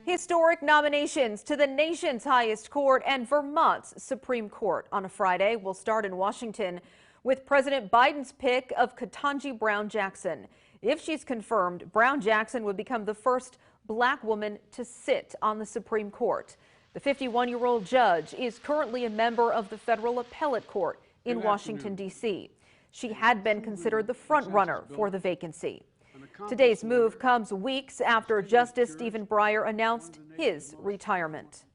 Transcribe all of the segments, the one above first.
Historic nominations to the nation's highest court and Vermont's Supreme Court on a Friday will start in Washington with President Biden's pick of Ketanji Brown Jackson. If she's confirmed, Brown Jackson would become the first black woman to sit on the Supreme Court. The 51-year-old judge is currently a member of the federal appellate court in Washington, D.C. She had been considered the front runner for the vacancy. Today's move comes weeks after Justice Stephen Breyer announced his retirement.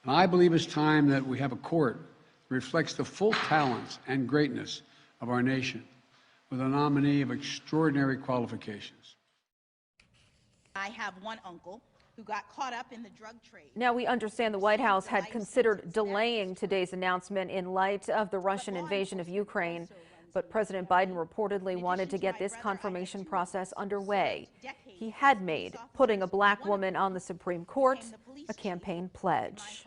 I believe it's time that we have a court that reflects the full talents and greatness of our nation, with a nominee of extraordinary qualifications. I have one uncle who got caught up in the drug trade. Now, we understand the White House had considered delaying today's announcement in light of the Russian invasion of Ukraine. But President Biden reportedly wanted to get this confirmation process underway. He had made putting a black woman on the Supreme Court a campaign pledge.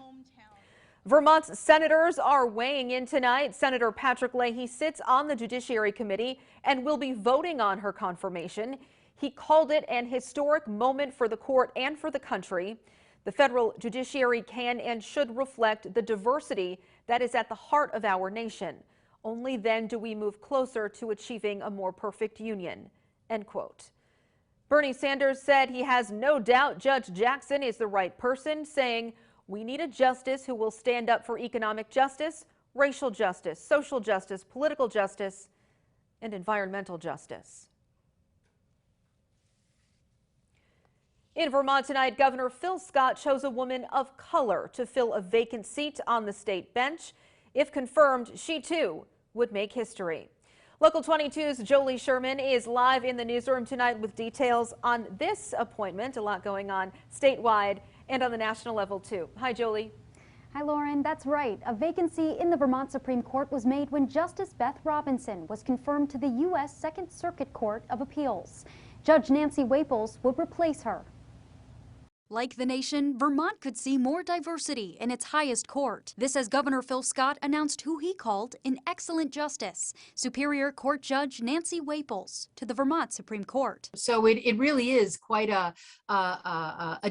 Vermont's senators are weighing in tonight. Senator Patrick Leahy sits on the Judiciary Committee and will be voting on her confirmation. He called it an historic moment for the court and for the country. The federal judiciary can and should reflect the diversity that is at the heart of our nation. Only then do we move closer to achieving a more perfect union, end quote. Bernie Sanders said he has no doubt Judge Jackson is the right person, saying, "We need a justice who will stand up for economic justice, racial justice, social justice, political justice, and environmental justice." In Vermont tonight, Governor Phil Scott chose a woman of color to fill a vacant seat on the state bench. If confirmed, she too would make history. Local 22's Jolie Sherman is live in the newsroom tonight with details on this appointment. A lot going on statewide and on the national level too. Hi, Jolie. Hi, Lauren. That's right. A vacancy in the Vermont Supreme Court was made when Justice Beth Robinson was confirmed to the U.S. Second Circuit Court of Appeals. Judge Nancy Waples would replace her. Like the nation, Vermont could see more diversity in its highest court. This as Governor Phil Scott announced who he called an excellent justice, Superior Court Judge Nancy Waples, to the Vermont Supreme Court. So it really is quite a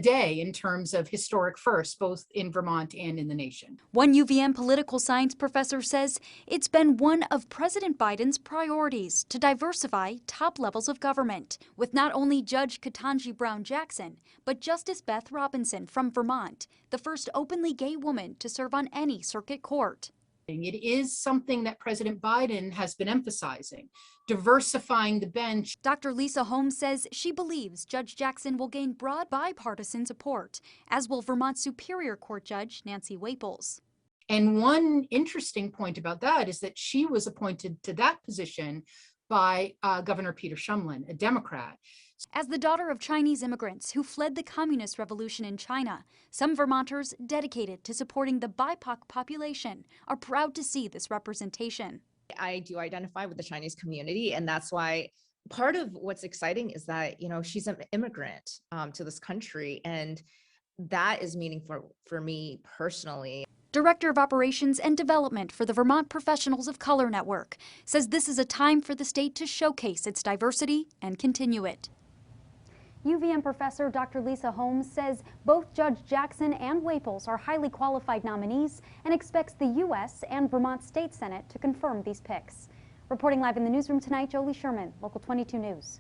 day in terms of historic firsts, both in Vermont and in the nation. One UVM political science professor says it's been one of President Biden's priorities to diversify top levels of government, with not only Judge Ketanji Brown Jackson, but Justice Beth Robinson from Vermont, the first openly gay woman to serve on any circuit court. It is something that President Biden has been emphasizing, diversifying the bench. Dr. Lisa Holmes says she believes Judge Jackson will gain broad bipartisan support, as will Vermont Superior Court Judge Nancy Waples. And one interesting point about that is that she was appointed to that position by Governor Peter Shumlin, a Democrat. As the daughter of Chinese immigrants who fled the communist revolution in China, some Vermonters dedicated to supporting the BIPOC population are proud to see this representation. I do identify with the Chinese community, and that's why part of what's exciting is that, she's an immigrant to this country, and that is meaningful for me personally. Director of Operations and Development for the Vermont Professionals of Color Network says this is a time for the state to showcase its diversity and continue it. UVM professor Dr. Lisa Holmes says both Judge Jackson and Waples are highly qualified nominees and expects the U.S. and Vermont State Senate to confirm these picks. Reporting live in the newsroom tonight, Jolie Sherman, Local 22 News.